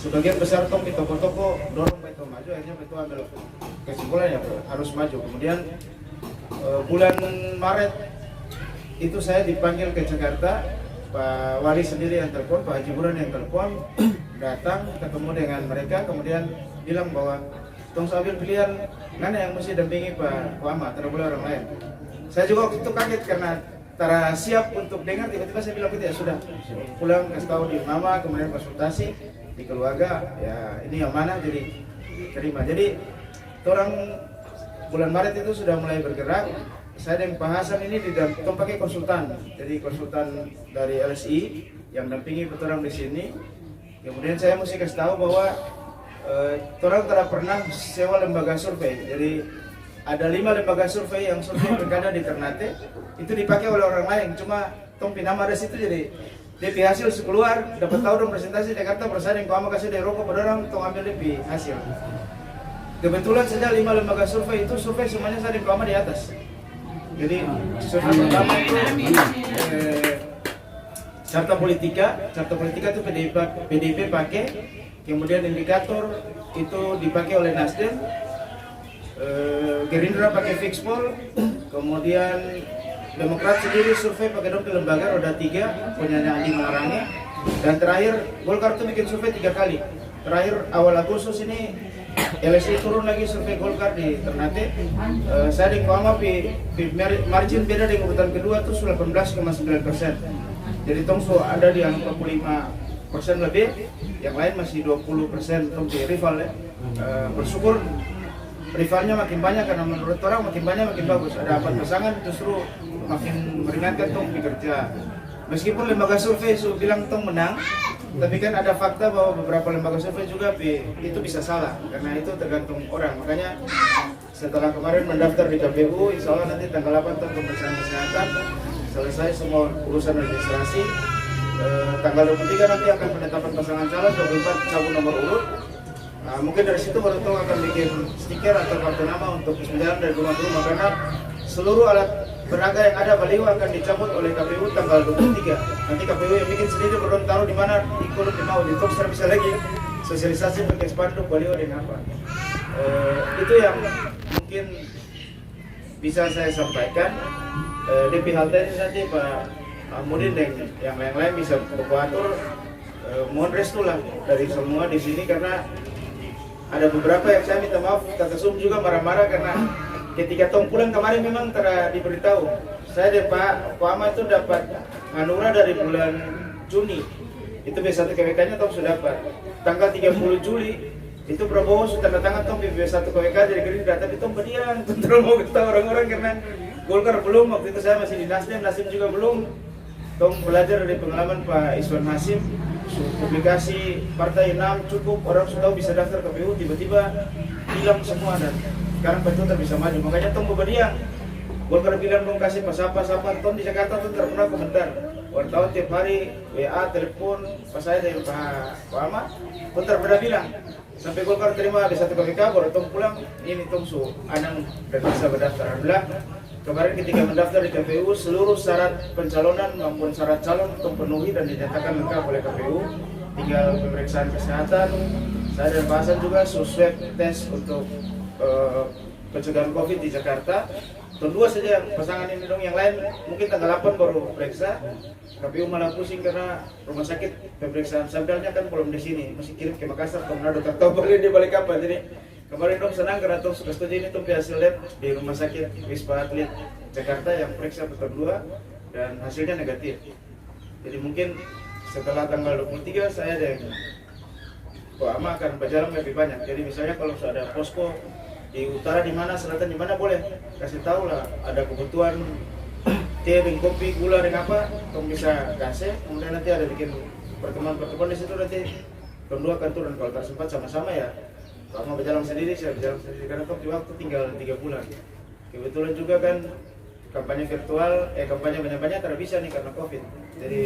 sebagian besar tong di toko-toko dorong itu maju, akhirnya itu ambil kesimpulan ya harus maju. Kemudian bulan Maret itu saya dipanggil ke Jakarta, Pak Wali sendiri yang telepon, Pak Haji Buran yang telepon, datang ketemu dengan mereka, kemudian bilang bahwa tong ambil pilihan mana yang mesti dampingi Pak Wama, tidak boleh orang lain. Saya juga waktu itu kaget karena tara siap untuk dengar, tiba-tiba saya bilang ya sudah pulang kasih tahu di mama, kemudian konsultasi di keluarga, ya ini yang mana jadi terima. Jadi orang bulan Maret itu sudah mulai bergerak. Saya dan Pak Hasan ini pakai konsultan, jadi konsultan dari LSI yang dampingi orang di sini. Kemudian saya mesti kasih tahu bahwa orang tidak pernah sewa lembaga survei. Jadi ada 5 lembaga survei yang survei pilkada di Ternate, itu dipakai oleh orang lain. Cuma tong pinama ada situ, jadi DP hasil keluar, dapat tahu dong presentasi Jakarta bersaing, kalau kasih dari rokok pada orang, tong ambil DP hasil. Kebetulan saja 5 lembaga survei itu survei semuanya saya di atas. Jadi survei pertama itu Carta Politika itu PDIP pakai, kemudian indikator itu dipakai oleh Nasdem, Gerindra pakai Fixpol, kemudian Demokrat sendiri survei pakai dong lembaga roda 3 punya Andi Malarangge, dan terakhir Golkar itu bikin survei 3 kali. Terakhir awal Agustus ini LSI turun lagi survei Golkar di Ternate. Saya di Kuama margin beda dengan urutan kedua tuh 18,9%. Jadi tongso ada di angka 45% lebih, yang lain masih 20% tongso rival ya. Bersyukur rivalnya makin banyak karena menurut orang makin banyak makin bagus. Ada 4 pasangan justru makin meringankan tong bekerja. Meskipun lembaga survei bilang tong menang, tapi kan ada fakta bahwa beberapa lembaga survei juga itu bisa salah, karena itu tergantung orang. Makanya setelah kemarin mendaftar di KPU, insya Allah nanti tanggal 8 tong pemeriksaan kesehatan, selesai semua urusan administrasi. Tanggal 23 nanti akan penetapan pasangan calon, 24 cabut nomor urut. Nah, mungkin dari situ baru tong akan bikin stiker atau kartu nama untuk berjalan dari rumah ke rumah, karena seluruh alat peraga yang ada baliho akan dicabut oleh KPU tanggal 23. Nanti KPU yang bikin sendiri baru taruh di mana, di kolom di mau, di top secara bisa lagi sosialisasi pakai spanduk baliho dengan apa. Itu yang mungkin bisa saya sampaikan. Di pihak teknis nanti Pak Amudin dan yang lain-lain bisa berkoatur. Mohon restu lah dari semua di sini, karena ada beberapa yang saya minta maaf, Kata Sum juga marah-marah karena ketika tong pulang kemarin memang diberitahu. Saya dan Pak Wama itu dapat Hanura dari bulan Juni. Itu B1 KWK-nya tong sudah dapat. Tanggal 30 Juli itu Prabowo sudah tanda tangan tong B1 KWK dari Gerindra, tapi tong berdiam, tentu mau ketahui orang-orang karena Golkar belum, waktu itu saya masih di Nasdem juga belum. Tong belajar dari pengalaman Pak Iswan Hasim, publikasi Partai 6 cukup, orang sudah tahu bisa daftar KPU, tiba-tiba hilang semua dan sekarang betul bisa maju. Makanya tong berdiam. Golkar bilang dong kasih pasapa-pasapa, tong di Jakarta tuh tidak pernah komentar. Wartawan tiap hari WA, telepon, pas saya dari Pak Wama, pun tidak bilang. Sampai Golkar terima ada 1 KPK, baru tong pulang, ini tong anang dan bisa berdaftar. Alhamdulillah, kemarin ketika mendaftar di KPU, seluruh syarat pencalonan maupun syarat calon tong penuhi dan dinyatakan lengkap oleh KPU. Tinggal pemeriksaan kesehatan. Saya dan Pak Hasan juga swab tes untuk pencegahan COVID di Jakarta. Tunggu saja pasangan ini dong, yang lain mungkin tanggal 8 baru periksa. KPU malah pusing karena rumah sakit pemeriksaan sampelnya kan belum di sini, masih kirim ke Makassar, ke Manado, tak tahu balik di balik apa. Jadi kemarin dong senang karena tuh sudah setuju ini tuh hasil lab di rumah sakit Wisma Atlet Jakarta yang periksa pekan 2 dan hasilnya negatif. Jadi mungkin setelah tanggal 23 saya dan Pak Ama akan berjalan lebih banyak. Jadi misalnya kalau sudah ada posko di utara di mana, selatan di mana, boleh kasih tahu lah ada kebutuhan teh, kopi, gula dan apa, kamu bisa kasih. Kemudian nanti ada bikin pertemuan di situ, nanti kedua akan turun kalau tersempat sama-sama ya. Kamu berjalan sendiri, saya berjalan sendiri karena waktu tinggal 3 bulan. Kebetulan juga kan kampanye virtual, kampanye banyak-banyak tidak bisa nih karena COVID. Jadi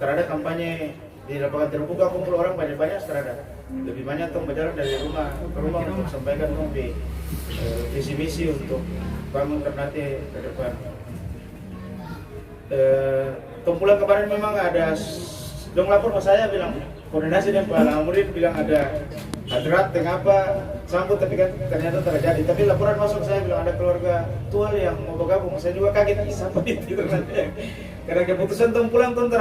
terada kampanye di lapangan terbuka kumpul orang banyak-banyak terada. Lebih banyak tuh berjalan dari rumah ke rumah untuk sampaikan visi misi untuk bangun Ternate ke depan. Pulang kemarin memang ada dong lapor ke saya bilang, koordinasi dengan Pak Lamuddin bilang ada hadrat dengan apa sambut, tapi kan ternyata terjadi. Tapi laporan masuk saya bilang ada keluarga tua yang mau bergabung. Saya juga kaget siapa itu nanti. Karena keputusan tong pulang tong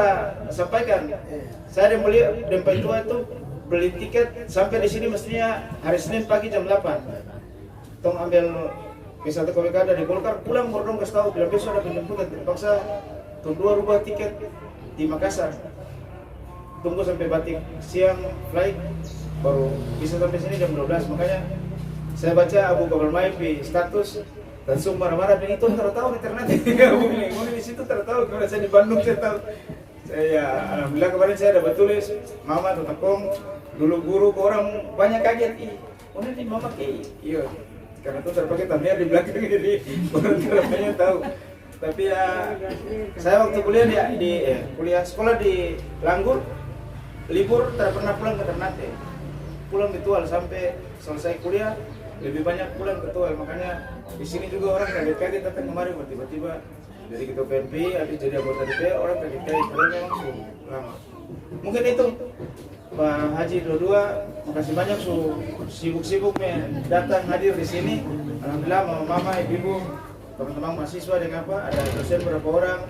sampaikan. Saya dan beliau dan Pak tua itu beli tiket sampai di sini mestinya hari Senin pagi jam 8. Tong ambil P1 KWK dari Golkar, pulang baru dong kasih tahu bilang besok ada penjemputan. Terpaksa tong 2 rubah tiket di Makassar. Tunggu sampai Batik siang flight baru bisa sampai sini jam 12. Makanya saya baca Abu Bakar Maif di status langsung marah-marah, dan itu tahu di internet. Aku bilang di situ tahu, karena saya di Bandung saya tahu. Saya alhamdulillah kemarin saya dapat tulis Mama Tutakong dulu guru ke orang banyak kaget. Oh ini Mama kayak iya, karena itu terpakai thumbnail di belakang jadi orang banyak tahu. Tapi ya saya waktu kuliah di kuliah sekolah di Langgur, libur tidak pernah pulang ke Ternate, pulang di Tual sampai selesai kuliah lebih banyak pulang ke Tual. Makanya di sini juga orang kaget-kaget datang kemari tiba-tiba dari ketua PNP habis jadi anggota DPR, orang kaget-kaget karena langsung lama. Mungkin itu Pak Haji dua-dua, makasih banyak sibuk-sibuk datang hadir di sini. Alhamdulillah mama, ibu, teman-teman mahasiswa dengan apa, ada dosen berapa orang.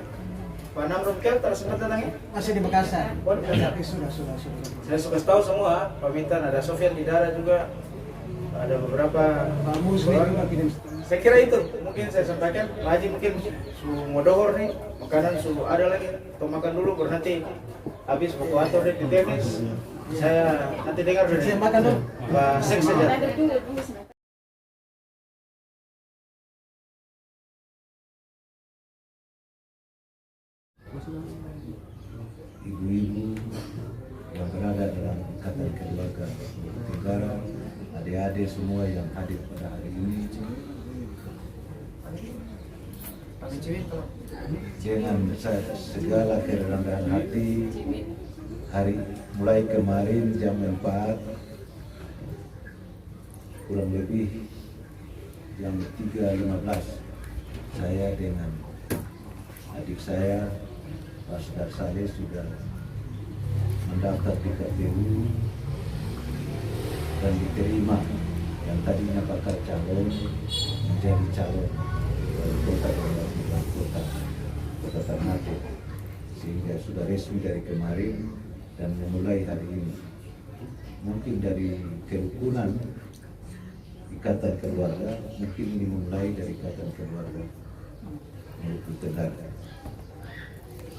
Pak Namrud Kel sempat datang ya? Masih di Makassar. Oh, di Makassar. Sudah. Saya suka tahu semua, pamitan ada Sofian Didara juga, ada beberapa Pak Musli juga kirim. Saya kira itu mungkin saya sampaikan. Pak Haji mungkin modohor nih, makanan ada lagi, atau makan dulu baru nanti habis buku atau di tenis. Saya nanti dengar dari Saya makan dulu. Pak Sek saja. Ibu-ibu yang berada dalam ikatan keluarga negara, adik-adik semua yang hadir pada hari ini, dengan segala kerendahan hati, hari mulai kemarin jam 4 kurang lebih jam 3.15 saya dengan adik saya Pak Sudar Saleh sudah mendaftar di KPU dan diterima, yang tadinya bakal calon menjadi calon wali kota dan kota Ternate, sehingga sudah resmi dari kemarin dan memulai hari ini. Mungkin dari kerukunan ikatan keluarga, mungkin ini memulai dari ikatan keluarga Maluku Tenggara.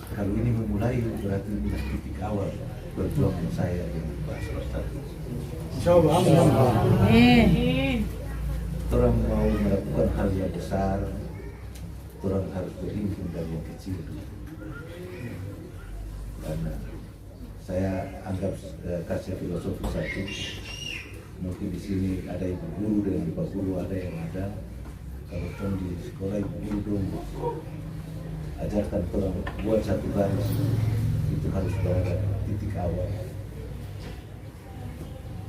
Kalau ini memulai berarti ini titik awal perjuangan saya dengan Pak Sostati. Orang mau melakukan hal yang besar, orang harus berhimpun dari yang kecil. Karena saya anggap kasih filosofi satu, mungkin di sini ada ibu guru dengan bapak guru, ada yang ada. Kalau pun di sekolah ibu guru dong, ajarkan orang buat satu garis, itu harus berada titik awal.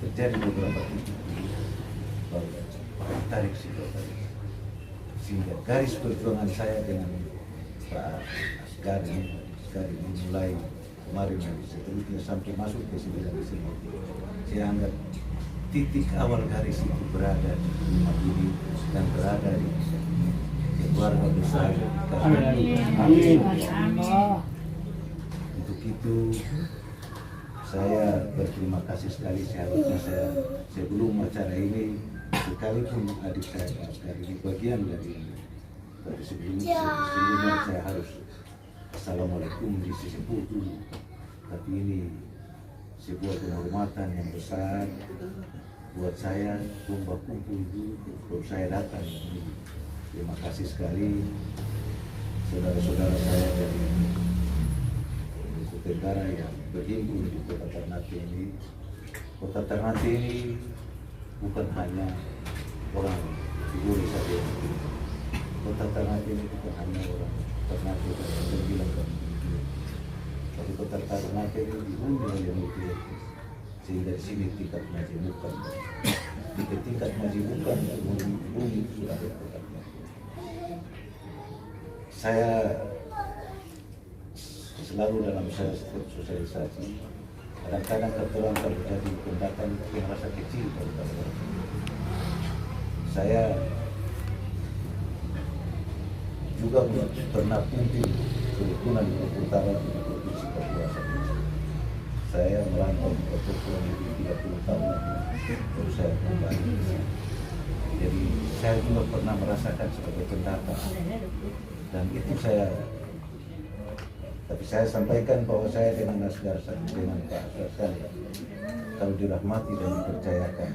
Terjadi beberapa titik baru tarik sehingga garis perjuangan saya dengan Pak Asgar ini mulai kemarin dan seterusnya sampai masuk ke 9 Desember. Saya anggap titik awal garis itu berada di rumah ini dan berada di keluarga besar. Amin. Untuk itu saya berterima kasih sekali. Seharusnya saya sebelum acara ini, sekalipun adik saya Pak Asgar ini bagian dari, tapi sebelumnya saya harus Assalamualaikum di disebut dulu. Tapi ini sebuah penghormatan yang besar buat saya, kumpul dulu untuk saya datang ini. Terima kasih sekali saudara-saudara saya dari Maluku Tenggara yang berhimpun di Kota Ternate ini. Kota Ternate ini bukan hanya orang Tiguri saja. Kota Ternate ini bukan hanya orang Ternate dan yang bilang tapi Kota Ternate ini dihuni oleh multi etnis, sehingga di sini tingkat majemukan. Di tingkat majemukan bumi sudah ada Kota Ternate. Saya selalu dalam sosialisasi Kadang-kadang kebetulan kalau jadi pendatang itu merasa kecil daripada orang. Saya juga pernah pimpin kerukunan di utara di Provinsi Papua. Saya merantau di Papua lebih 30 tahun baru saya kembali. Jadi saya juga pernah merasakan sebagai pendatang, dan itu tapi saya sampaikan bahwa saya dengan Asgar, dengan Pak Asgar, kalau dirahmati dan dipercayakan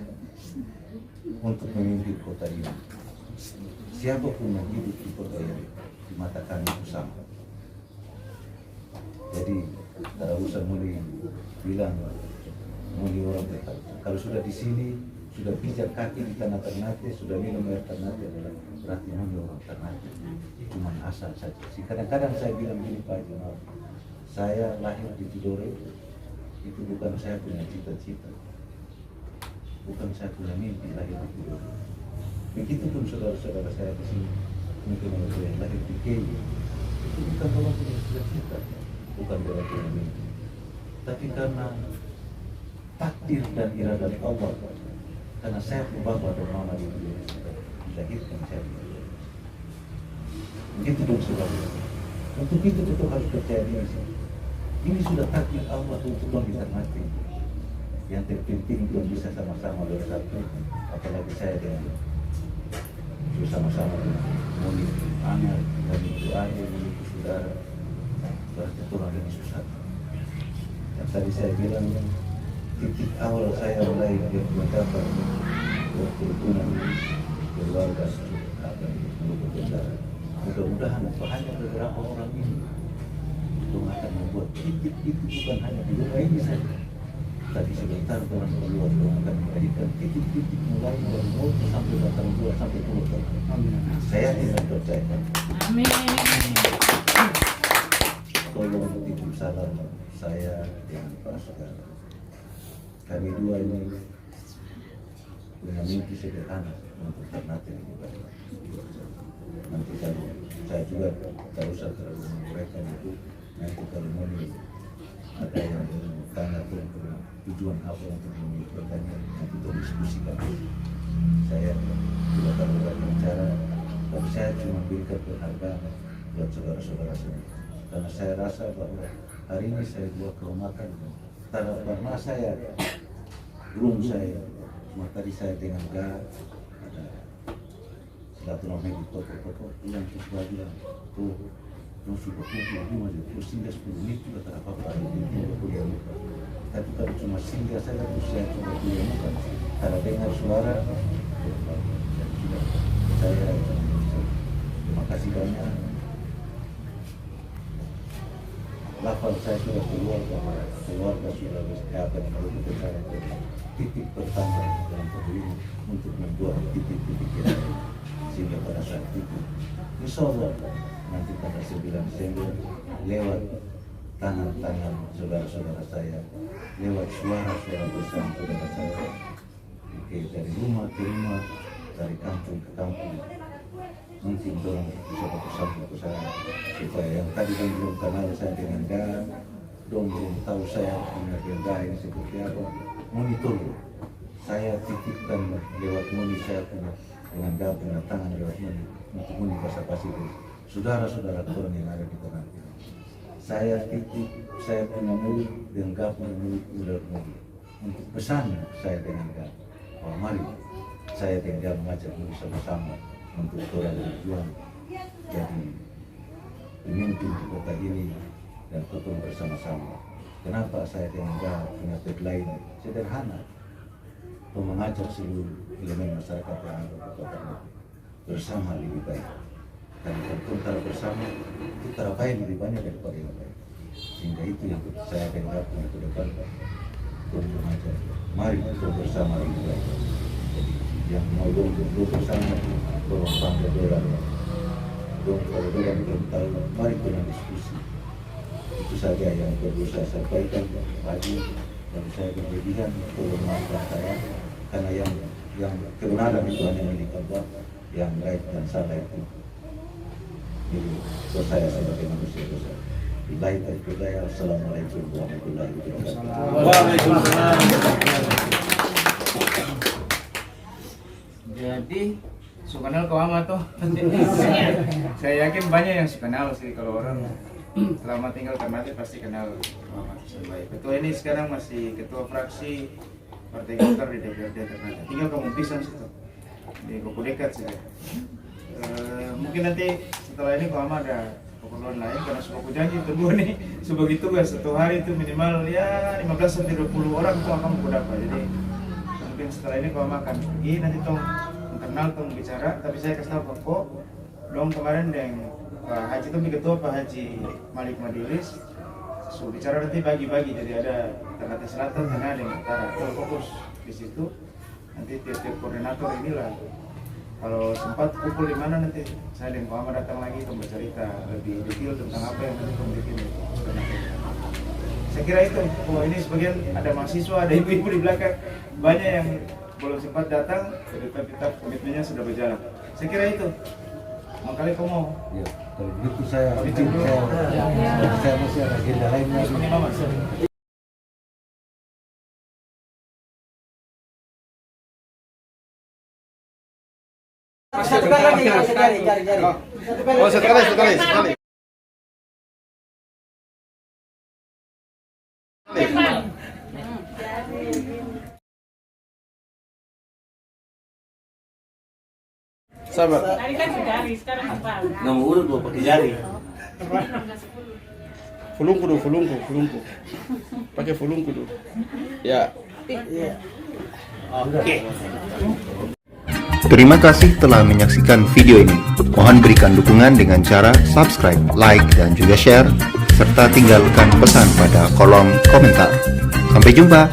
untuk memimpin kota ini, siapapun yang hidup di kota ini di mata kami itu sama. Jadi tidak usah mulai bilang mulai orang dekat. Kalau sudah di sini, sudah pijak kaki di tanah Ternate, sudah minum air Ternate, adalah berarti mulai orang Ternate. Cuma asal saja. Kadang-kadang saya bilang gini, Pak Haji, saya lahir di Tidore, itu bukan saya punya cita-cita, bukan saya punya mimpi lahir di Tidore. Begitupun saudara-saudara saya di sini, mungkin yang lahir di Kenya, itu bukan orang punya cita-cita, bukan orang punya mimpi, tapi karena takdir dan iradat Allah, karena saya pun bapak dan mama di Indonesia dilahirkan saya. Begitu dong saudara. Untuk itu kita harus percaya diri. Ini sudah takdir Allah untuk orang bisa mati. Yang terpenting belum bisa sama-sama bersatu, apalagi saya dengan bersama-sama mulia anak dan itu ayah itu saudara berarti orang yang susah. Yang tadi saya bilang titik awal saya mulai mendapat kerukunan keluarga atau saudara. Mudah-mudahan hanya beberapa orang ini itu akan membuat titik itu bukan hanya di rumah ini saja. Tadi sebentar orang keluar akan menjadikan titik-titik mulai dari mulut sampai batang buah sampai pulau. Saya tidak percaya. Amin. Tolong titip salam saya dengan Pak Asgar. Kami dua ini punya mimpi sederhana untuk Ternate lebih baik. Nanti kalau saya juga tak usah terlalu menguraikan itu, nanti kalau mau ada yang bertanya tentang tujuan apa untuk memiliki nanti kita diskusikan. Saya tidak tahu bagaimana cara, tapi saya cuma berikan penghargaan buat saudara-saudara saya. Karena saya rasa bahwa hari ini saya buat kehormatan karena saya belum saya cuma tadi saya dengan ada silaturahmi di toko-toko yang sudah bilang tuh yang sudah kumpul terus singgah 10 menit juga tak apa-apa di kuliah muka. Tapi kalau cuma singgah saja terus saya coba kuliah muka karena dengar suara saya terima kasih banyak. Lafal saya sudah keluarga sudah bersepakat untuk saya titik pertama dalam pemilu untuk membuat titik-titik yang sehingga pada saat itu insya Allah nanti pada 9 Desember lewat tangan-tangan saudara-saudara saya, lewat suara-suara bersama saudara saya, dari rumah ke rumah, dari kampung ke kampung, mungkin dorong bisa satu ke saya supaya yang tadi kan belum kenal saya dengan Dan, belum tahu saya dengan Dan ini seperti apa, monitor saya titipkan lewat moni saya punya dengan Dan punya tangan lewat moni untuk moni basa-basi saudara-saudara orang yang ada di tanah. Saya titip saya punya mulut dengan Dan punya mulut untuk pesan saya dengan Dan. Oh, mari saya dengan Dan mengajak bersama-sama untuk orang berjuang jadi pemimpin di kota ini dan tetap bersama-sama. Kenapa saya dengan Dan punya tagline sederhana untuk mengajak seluruh elemen masyarakat yang ada di kota ini bersama lebih baik. Dan kalau bersama itu terbaik lebih banyak daripada yang baik. Sehingga itu yang saya dengar ke depan untuk mengajak mari kita bersama lebih baik. Jadi yang mau duduk bersama tolong panggil dolar. Kalau dolar belum tahu, mari kita diskusi. Itu saja yang perlu saya sampaikan pagi dan saya berlebihan tolong maafkan saya karena yang kebenaran itu hanya milik Allah, yang baik dan salah itu milik saya sebagai manusia dosa. Wabillahi taufiq hidayah. Assalamualaikum warahmatullahi wabarakatuh. Waalaikumsalam. Jadi suka kenal kau ama tuh. Saya yakin banyak yang suka kenal sih, kalau orang selama tinggal Ternate pasti kenal Muhammad Hasan Baik. Ketua ini sekarang masih ketua fraksi Partai Golkar di DPRD Ternate. Tinggal kamu pisang situ di Koko dekat sih. Mungkin nanti setelah ini kau ama ada keperluan lain, karena sudah aku janji berdua nih sebagai tugas satu hari itu minimal ya 15-20 orang itu akan aku dapat. Jadi mungkin setelah ini kau makan pergi nanti tong internal tong bicara, tapi saya kasih tahu kok dong kemarin yang Pak Haji itu ketua Pak Haji Malik Madilis bicara nanti bagi-bagi, jadi ada Ternate Selatan, Tengah dan Utara. Kalau fokus di situ nanti tiap-tiap koordinator inilah kalau sempat pukul di mana nanti saya dan Pak Ahmad datang lagi untuk bercerita lebih detail tentang apa yang nanti kamu bikin. Saya kira itu. Oh, ini sebagian ada mahasiswa, ada ibu-ibu di belakang, banyak yang belum sempat datang, tapi komitmennya sudah berjalan. Saya kira itu. Makanya kamu mau. Ya, kalau begitu saya masih ada agenda lain lagi. Ini Mama. Satu kali lagi, jari. Oh, sekali. Sabar. Tadi kan jari, sekarang apa? Nomor urut gua pakai jari. Fulungku dulu. Pakai fulungku dulu. Ya. Oke. Terima kasih telah menyaksikan video ini. Mohon berikan dukungan dengan cara subscribe, like, dan juga share, serta tinggalkan pesan pada kolom komentar. Sampai jumpa!